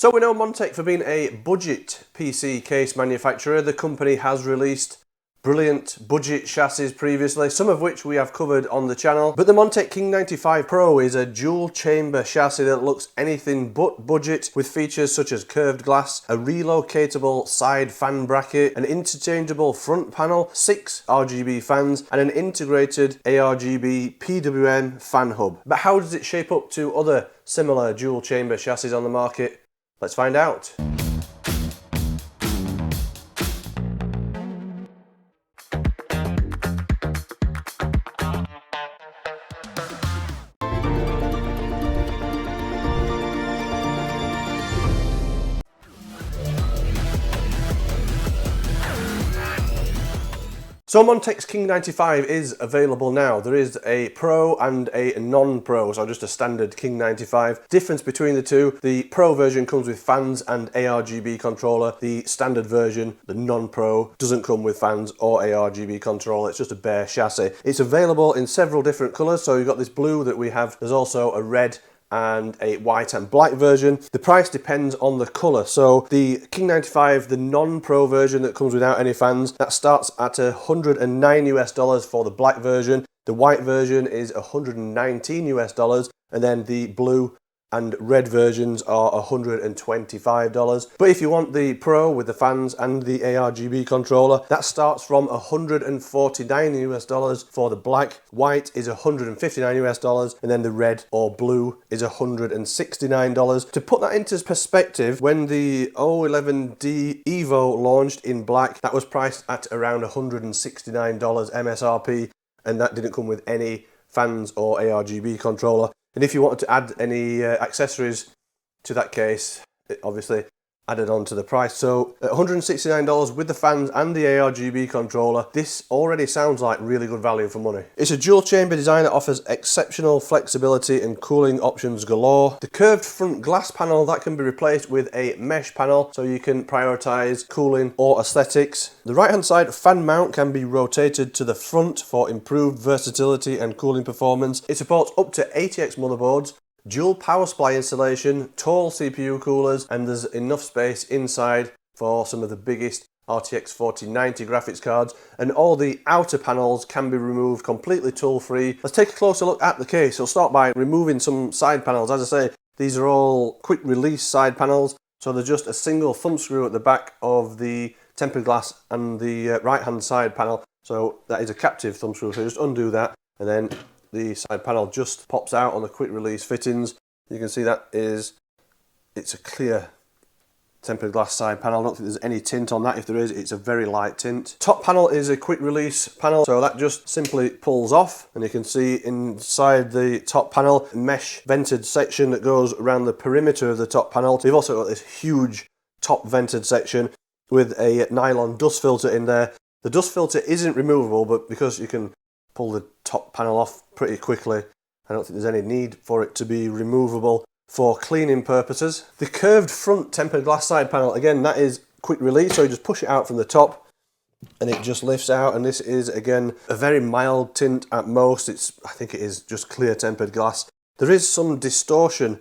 So we know Montech for being a budget PC case manufacturer. The company has released brilliant budget chassis previously, some of which we have covered on the channel. But the Montech King 95 Pro is a dual chamber chassis that looks anything but budget, with features such as curved glass, a relocatable side fan bracket, an interchangeable front panel, 6 RGB fans, and an integrated ARGB PWM fan hub. But how does it shape up to other similar dual chamber chassis on the market? Let's find out. So Montech's King 95 is available now. There is a Pro and a non-Pro, so just a standard King 95. Difference between the two, the Pro version comes with fans and ARGB controller. The standard version, the non-Pro, doesn't come with fans or ARGB controller. It's just a bare chassis. It's available in several different colours, so you've got this blue that we have. There's also a red and a white and black version. The price depends on the colour. So the King 95, the non-Pro version that comes without any fans, that starts at $109 US for the black version. The white version is $119 US, and then the blue and red versions are $125. But if you want the Pro with the fans and the ARGB controller, that starts from $149 US for the black, white is $159 US, and then the red or blue is $169. To put that into perspective, when the 011D Evo launched in black, that was priced at around $169 MSRP, and that didn't come with any fans or ARGB controller. And if you wanted to add any accessories to that case, it obviously added on to the price. So at $169 with the fans and the ARGB controller, this already sounds like really good value for money. It's a dual chamber design that offers exceptional flexibility and cooling options galore. The curved front glass panel, that can be replaced with a mesh panel, so you can prioritize cooling or aesthetics. The right hand side fan mount can be rotated to the front for improved versatility and cooling performance. It supports up to 80X motherboards, dual power supply installation, tall CPU coolers, and there's enough space inside for some of the biggest RTX 4090 graphics cards, and all the outer panels can be removed completely tool free. Let's take a closer look at the case. We'll start by removing some side panels. As I say, these are all quick release side panels, so they're just a single thumb screw at the back of the tempered glass and the right hand side panel. So that is a captive thumb screw, so just undo that, and then the side panel just pops out on the quick release fittings. You can see that it's a clear tempered glass side panel. I don't think there's any tint on that. If there is, it's a very light tint. Top panel is a quick release panel, so that just simply pulls off, and you can see inside the top panel a mesh vented section that goes around the perimeter of the top panel. So you've also got this huge top vented section with a nylon dust filter in there. The dust filter isn't removable, but because you can pull the top panel off pretty quickly, I don't think there's any need for it to be removable for cleaning purposes. The curved front tempered glass side panel, again, that is quick release, so you just push it out from the top and it just lifts out, and this is again a very mild tint at most. I think it is just clear tempered glass. There is some distortion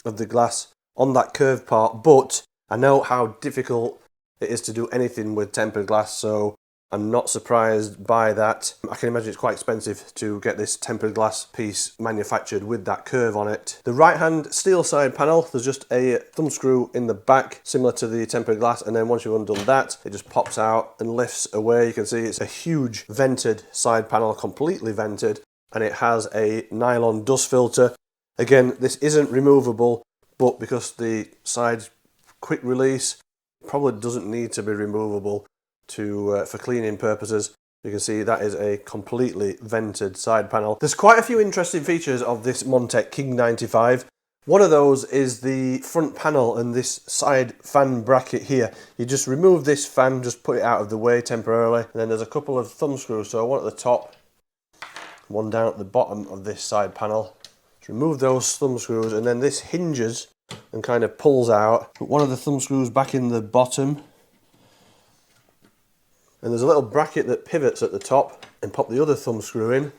of the glass on that curved part, but I know how difficult it is to do anything with tempered glass, so I'm not surprised by that. I can imagine it's quite expensive to get this tempered glass piece manufactured with that curve on it. The right hand steel side panel, there's just a thumb screw in the back similar to the tempered glass, and then once you've undone that, it just pops out and lifts away. You can see it's a huge vented side panel, completely vented, and it has a nylon dust filter. Again, this isn't removable, but because the side's quick release, probably doesn't need to be removable for cleaning purposes. You can see that is a completely vented side panel. There's quite a few interesting features of this Montech King 95. One of those is the front panel and this side fan bracket here. You just remove this fan, just put it out of the way temporarily, and then there's a couple of thumb screws, so one at the top, one down at the bottom of this side panel. Just remove those thumb screws, and then this hinges and kind of pulls out. Put one of the thumb screws back in the bottom, and there's a little bracket that pivots at the top, and pop the other thumb screw in.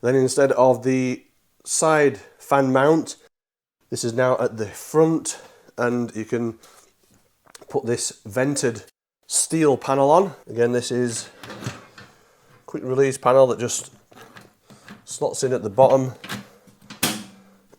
Then instead of the side fan mount, this is now at the front, and you can put this vented steel panel on. Again, this is a quick release panel that just slots in at the bottom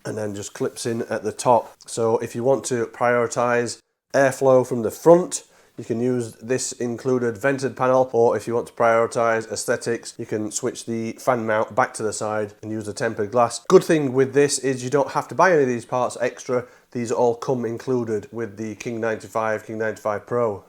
and then just clips in at the top. So if you want to prioritize airflow from the front, you can use this included vented panel, or if you want to prioritize aesthetics, you can switch the fan mount back to the side and use the tempered glass. Good thing with this is you don't have to buy any of these parts extra. These all come included with the King 95, King 95 Pro.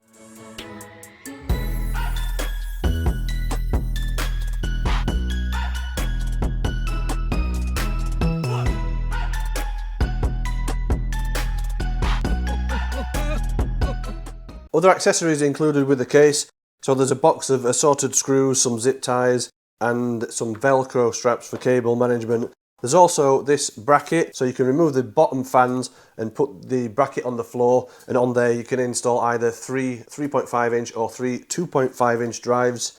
Other accessories included with the case, so there's a box of assorted screws, some zip ties and some Velcro straps for cable management. There's also this bracket, so you can remove the bottom fans and put the bracket on the floor, and on there you can install either 3.5 inch or 2.5 inch drives.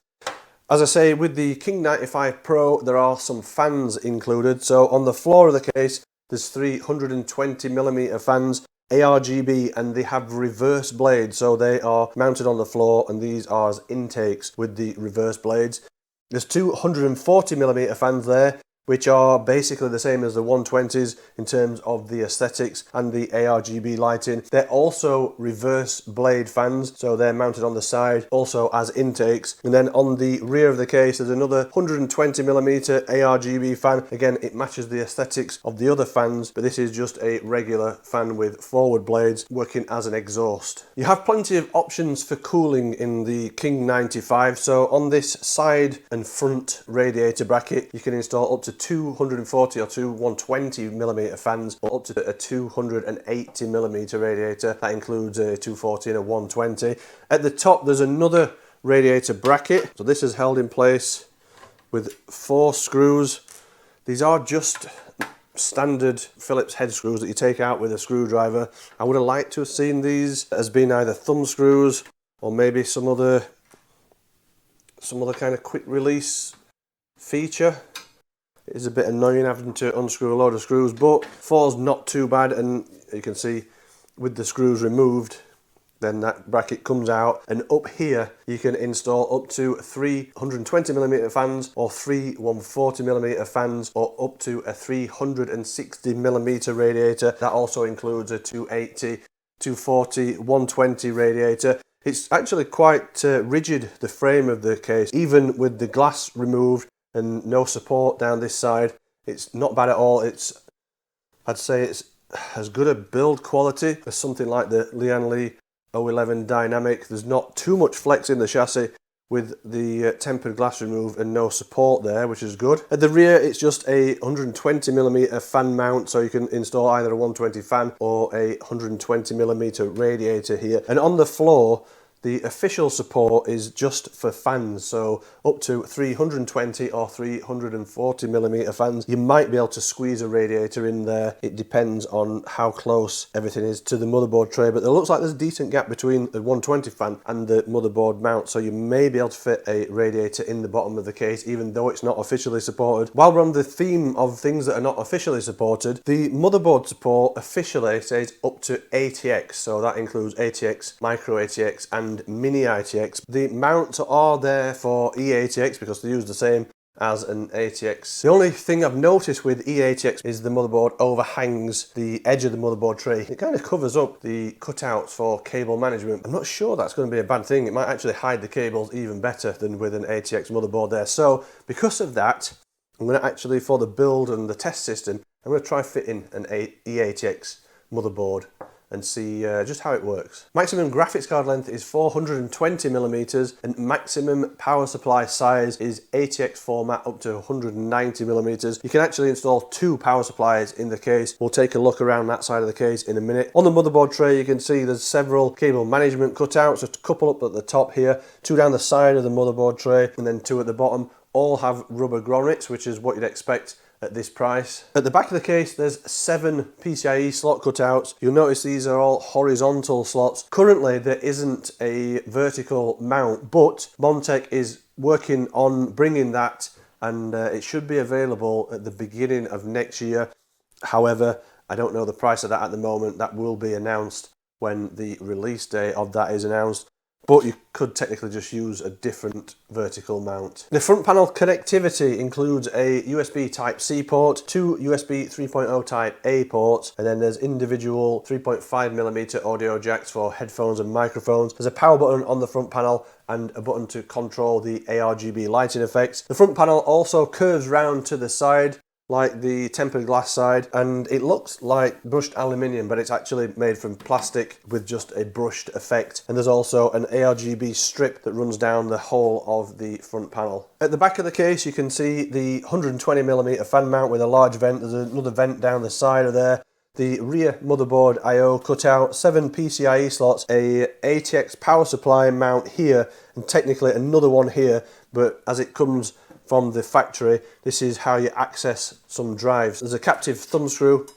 As I say, with the King 95 Pro there are some fans included, so on the floor of the case there's 320mm fans, ARGB, and they have reverse blades, so they are mounted on the floor and these are as intakes with the reverse blades. There's 240mm fans there, which are basically the same as the 120s in terms of the aesthetics and the ARGB lighting. They're also reverse blade fans, so they're mounted on the side also as intakes. And then on the rear of the case there's another 120mm ARGB fan. Again, it matches the aesthetics of the other fans, but this is just a regular fan with forward blades working as an exhaust. You have plenty of options for cooling in the King 95, so on this side and front radiator bracket you can install up to 240 or 120mm fans, or up to a 280mm radiator. That includes a 240 and a 120. At the top there's another radiator bracket, so this is held in place with 4 screws. These are just standard Phillips head screws that you take out with a screwdriver. I would have liked to have seen these as being either thumb screws or maybe some other kind of quick release feature. It is a bit annoying having to unscrew a load of screws, but 4's not too bad, and you can see with the screws removed then that bracket comes out, and up here you can install up to 320mm fans or 3 140mm fans, or up to a 360mm radiator. That also includes a 280, 240, 120 radiator. It's actually quite rigid, the frame of the case, even with the glass removed and no support down this side. It's not bad at all. I'd say it's as good a build quality as something like the Lian Li 011 Dynamic. There's not too much flex in the chassis with the tempered glass removed and no support there, which is good. At the rear it's just a 120mm fan mount, so you can install either a 120 fan or a 120mm radiator here. And on the floor the official support is just for fans, so up to 320 or 340mm fans. You might be able to squeeze a radiator in there. It depends on how close everything is to the motherboard tray, but it looks like there's a decent gap between the 120 fan and the motherboard mount, so you may be able to fit a radiator in the bottom of the case, even though it's not officially supported. While we're on the theme of things that are not officially supported, the motherboard support officially says up to ATX, so that includes ATX, micro ATX and mini ATX. The mounts are there for eATX because they use the same as an ATX. The only thing I've noticed with eATX is the motherboard overhangs the edge of the motherboard tray. It kind of covers up the cutouts for cable management. I'm not sure that's going to be a bad thing. It might actually hide the cables even better than with an ATX motherboard there. So because of that, I'm going to actually, for the build and the test system, I'm going to try fitting an eATX motherboard and see just how it works. Maximum graphics card length is 420mm and maximum power supply size is ATX format up to 190mm. You can actually install 2 power supplies in the case. We'll take a look around that side of the case in a minute. On the motherboard tray you can see there's several cable management cutouts, a couple up at the top here, 2 down the side of the motherboard tray and then 2 at the bottom. All have rubber grommets, which is what you'd expect at this price. At the back of the case there's 7 PCIe slot cutouts. You'll notice these are all horizontal slots. Currently there isn't a vertical mount, but Montech is working on bringing that, and it should be available at the beginning of next year. However, I don't know the price of that at the moment. That will be announced when the release date of that is announced. But you could technically just use a different vertical mount. The front panel connectivity includes a USB Type-C port, 2 USB 3.0 Type-A ports, and then there's individual 3.5mm audio jacks for headphones and microphones. There's a power button on the front panel and a button to control the ARGB lighting effects. The front panel also curves round to the side, like the tempered glass side, and it looks like brushed aluminium, but it's actually made from plastic with just a brushed effect. And there's also an ARGB strip that runs down the whole of the front panel. At the back of the case you can see the 120mm fan mount with a large vent. There's another vent down the side of there. The rear motherboard I/O cutout, 7 PCIe slots, a ATX power supply mount here, and technically another one here, but as it comes from the factory, this is how you access some drives. There's a captive thumb screw,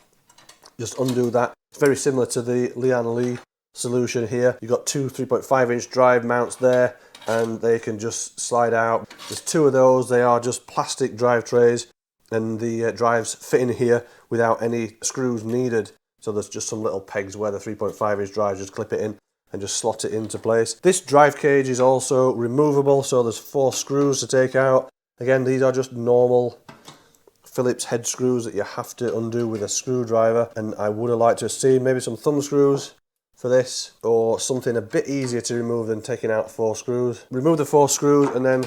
just undo that. It's very similar to the Lian Li solution here. You've got 2 3.5-inch drive mounts there, and they can just slide out. There's 2 of those. They are just plastic drive trays, and the drives fit in here without any screws needed. So there's just some little pegs where the 3.5-inch drives just clip it in and just slot it into place. This drive cage is also removable, so there's 4 screws to take out. Again, these are just normal Phillips head screws that you have to undo with a screwdriver, and I would have liked to have seen maybe some thumb screws for this, or something a bit easier to remove than taking out 4 screws. Remove the 4 screws and then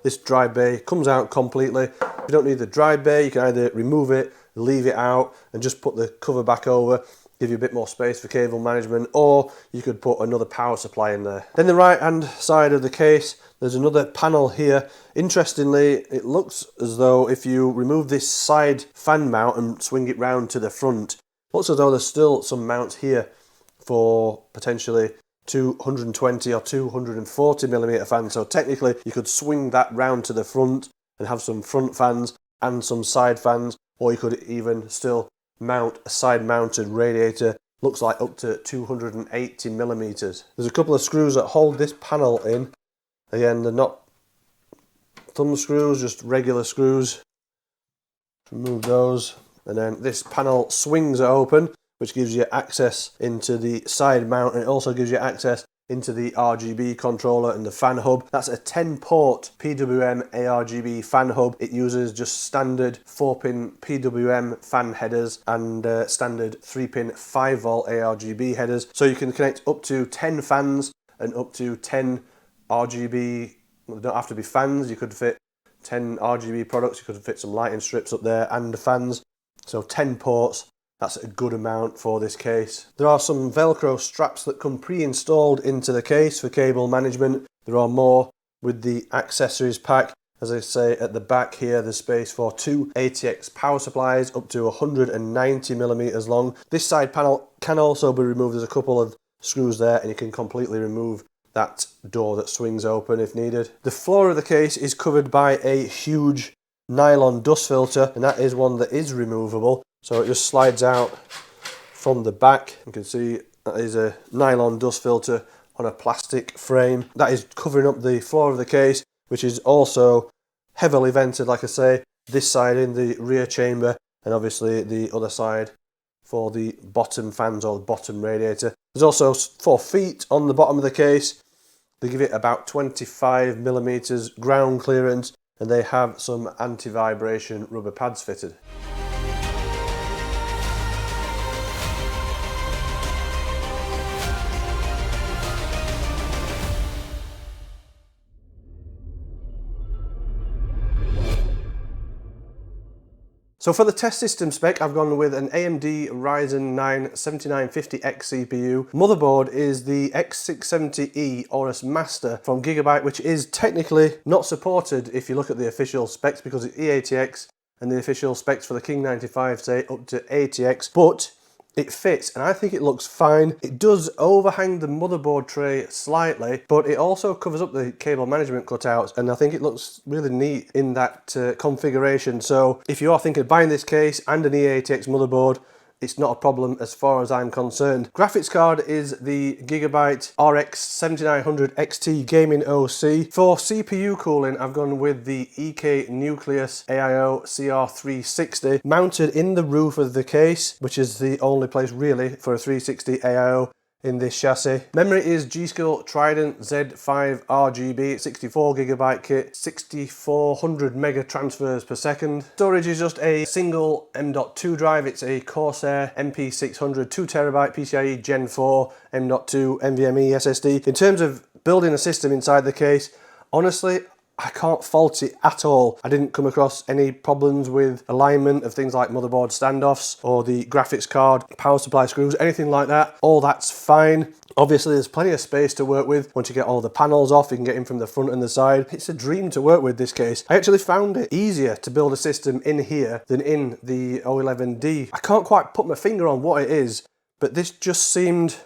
this drive bay comes out completely. If you don't need the drive bay, you can either remove it, leave it out and just put the cover back over, give you a bit more space for cable management, or you could put another power supply in there. Then the right hand side of the case, there's another panel here. Interestingly, it looks as though if you remove this side fan mount and swing it round to the front, it looks as though there's still some mounts here for potentially 220 or 240mm fans. So technically you could swing that round to the front and have some front fans and some side fans, or you could even still mount a side mounted radiator, looks like up to 280mm. There's a couple of screws that hold this panel in. Again, they're not thumb screws, just regular screws. Remove those, and then this panel swings open, which gives you access into the side mount, and it also gives you access into the RGB controller and the fan hub. That's a 10-port PWM ARGB fan hub. It uses just standard 4-pin PWM fan headers and standard 3-pin 5-volt ARGB headers. So you can connect up to 10 fans and up to 10 RGB, well, they don't have to be fans, you could fit 10 RGB products, you could fit some lighting strips up there and the fans. So 10 ports. That's a good amount for this case. There are some Velcro straps that come pre-installed into the case for cable management. There are more with the accessories pack. As I say, at the back here, there's space for 2 ATX power supplies up to 190mm long. This side panel can also be removed. There's a couple of screws there, and you can completely remove that door that swings open if needed. The floor of the case is covered by a huge nylon dust filter, and that is one that is removable. So it just slides out from the back. You can see that is a nylon dust filter on a plastic frame. That is covering up the floor of the case, which is also heavily vented, like I say, this side in the rear chamber, and obviously the other side for the bottom fans or the bottom radiator. There's also 4 feet on the bottom of the case. They give it about 25mm ground clearance, and they have some anti-vibration rubber pads fitted. So for the test system spec, I've gone with an AMD Ryzen 9 7950X CPU. Motherboard is the X670E Aorus Master from Gigabyte, which is technically not supported if you look at the official specs, because it's eATX and the official specs for the King 95 say up to ATX, but it fits and I think it looks fine. It does overhang the motherboard tray slightly, but it also covers up the cable management cutouts, and I think it looks really neat in that configuration. So if you are thinking of buying this case and an eATX motherboard, it's not a problem as far as I'm concerned. Graphics card is the Gigabyte RX 7900 XT Gaming OC. For CPU cooling, I've gone with the EK Nucleus AIO CR360 mounted in the roof of the case, which is the only place really for a 360 AIO in this chassis. Memory is G.Skill Trident Z5 RGB 64GB kit, 6400 mega transfers per second. Storage is just a single M.2 drive. It's a Corsair MP600 2TB PCIe Gen 4 M.2 NVMe SSD. In terms of building a system inside the case, honestly, I can't fault it at all. I didn't come across any problems with alignment of things like motherboard standoffs or the graphics card, power supply screws, anything like that. All that's fine. Obviously, there's plenty of space to work with. Once you get all the panels off, you can get in from the front and the side. It's a dream to work with this case. I actually found it easier to build a system in here than in the O11D. I can't quite put my finger on what it is, but this just seemed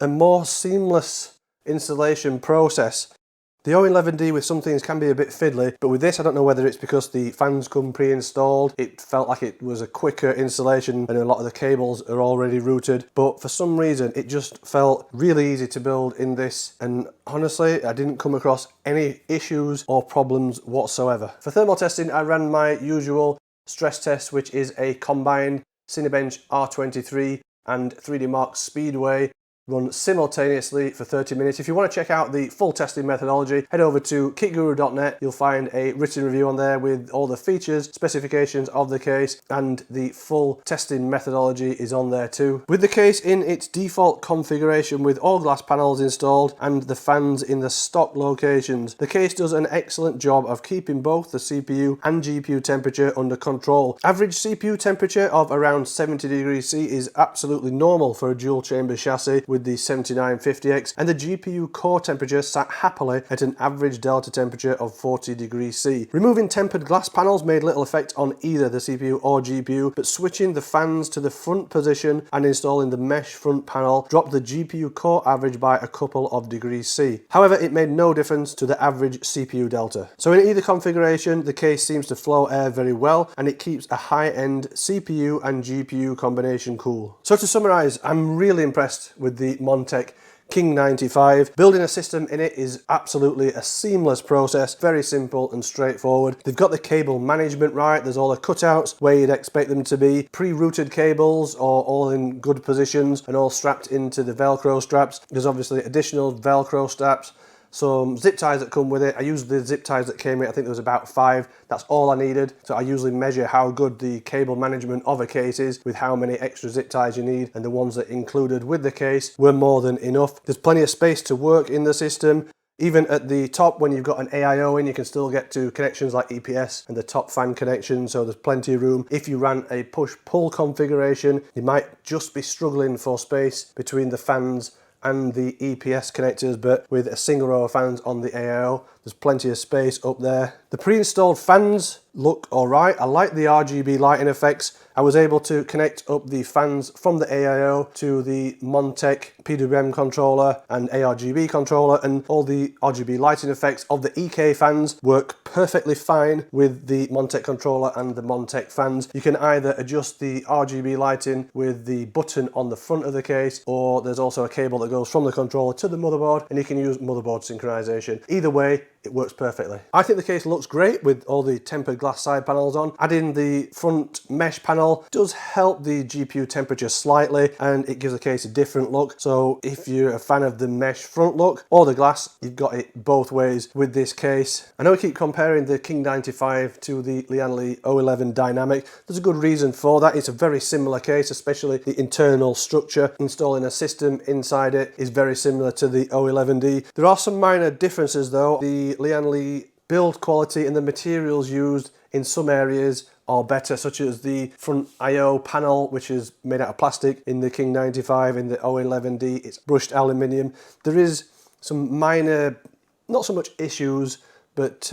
a more seamless installation process. The O11D with some things can be a bit fiddly, but with this I don't know whether it's because the fans come pre-installed. It felt like it was a quicker installation and a lot of the cables are already routed, but for some reason it just felt really easy to build in this, and honestly I didn't come across any issues or problems whatsoever. For thermal testing, I ran my usual stress test, which is a combined Cinebench R23 and 3D Mark Speedway run simultaneously for 30 minutes. If you want to check out the full testing methodology, head over to kitguru.net. You'll find a written review on there with all the features, specifications of the case, and the full testing methodology is on there too. With the case in its default configuration with all glass panels installed and the fans in the stock locations, the case does an excellent job of keeping both the CPU and GPU temperature under control. Average CPU temperature of around 70 degrees C is absolutely normal for a dual chamber chassis with the 7950X, and the GPU core temperature sat happily at an average delta temperature of 40 degrees C. Removing tempered glass panels made little effect on either the CPU or GPU, but switching the fans to the front position and installing the mesh front panel dropped the GPU core average by a couple of degrees C. However, it made no difference to the average CPU delta. So in either configuration, the case seems to flow air very well, and it keeps a high-end CPU and GPU combination cool. So to summarize, I'm really impressed with the Montech King 95. Building a system in it is absolutely a seamless process, very simple and straightforward. They've got the cable management right. There's all the cutouts where you'd expect them to be. Pre-routed cables are all in good positions and all strapped into the Velcro straps. There's obviously additional Velcro straps, some zip ties that come with it. I used the zip ties that came with it. I think there was about 5. That's all I needed. So I usually measure how good the cable management of a case is with how many extra zip ties you need, and the ones that included with the case were more than enough. There's plenty of space to work in the system. Even at the top, when you've got an AIO in, you can still get to connections like EPS and the top fan connection, so there's plenty of room. If you ran a push-pull configuration, you might just be struggling for space between the fans and the EPS connectors, but with a single row of fans on the AIO, there's plenty of space up there. The pre-installed fans look alright. I like the RGB lighting effects. I was able to connect up the fans from the AIO to the Montech PWM controller and ARGB controller, and all the RGB lighting effects of the EK fans work perfectly fine with the Montech controller and the Montech fans. You can either adjust the RGB lighting with the button on the front of the case, or there's also a cable that goes from the controller to the motherboard, and you can use motherboard synchronization. Either way, it works perfectly. I think the case looks great with all the tempered glass side panels on. Adding the front mesh panel does help the GPU temperature slightly, and it gives the case a different look. So if you're a fan of the mesh front look or the glass, you've got it both ways with this case. I know we keep comparing the King 95 to the Lian Li O11 Dynamic. There's a good reason for that. It's a very similar case, especially the internal structure. Installing a system inside it is very similar to the O11D. There are some minor differences though. The Lian Li build quality and the materials used in some areas are better, such as the front I/O panel, which is made out of plastic in the King 95. In the O11D, it's brushed aluminium. There is some minor, not so much issues, but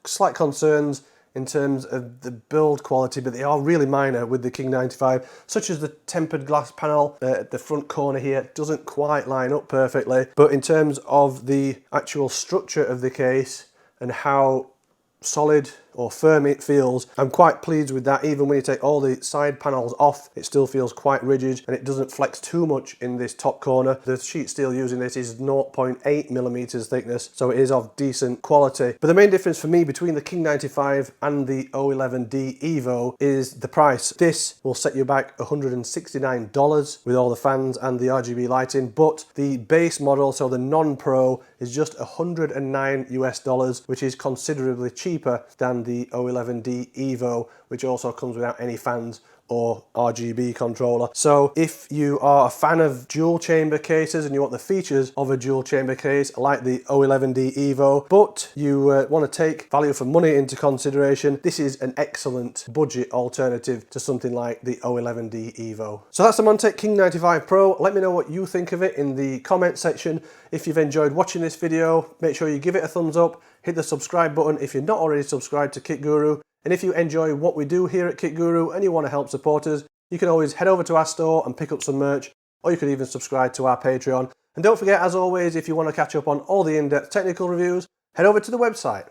slight concerns in terms of the build quality, but they are really minor with the King 95, such as the tempered glass panel at the front corner here doesn't quite line up perfectly. But in terms of the actual structure of the case and how solid or firm it feels. I'm quite pleased with that. Even when you take all the side panels off, it still feels quite rigid and it doesn't flex too much in this top corner. The sheet steel using this is 0.8 millimeters thickness, so it is of decent quality. But the main difference for me between the King 95 and the O11D Evo is the price. This will set you back $169 with all the fans and the RGB lighting, but the base model, so the non-Pro, is just $109 US, which is considerably cheaper than the O11D Evo, which also comes without any fans or RGB controller. So if you are a fan of dual chamber cases and you want the features of a dual chamber case like the O11D Evo, but you want to take value for money into consideration, this is an excellent budget alternative to something like the O11D Evo. So that's the Montech King 95 Pro. Let me know what you think of it in the comment section. If you've enjoyed watching this video, make sure you give it a thumbs up, hit the subscribe button if you're not already subscribed to Kit Guru. And if you enjoy what we do here at Kit Guru and you want to help support us, you can always head over to our store and pick up some merch, or you could even subscribe to our Patreon. And don't forget, as always, if you want to catch up on all the in-depth technical reviews, head over to the website.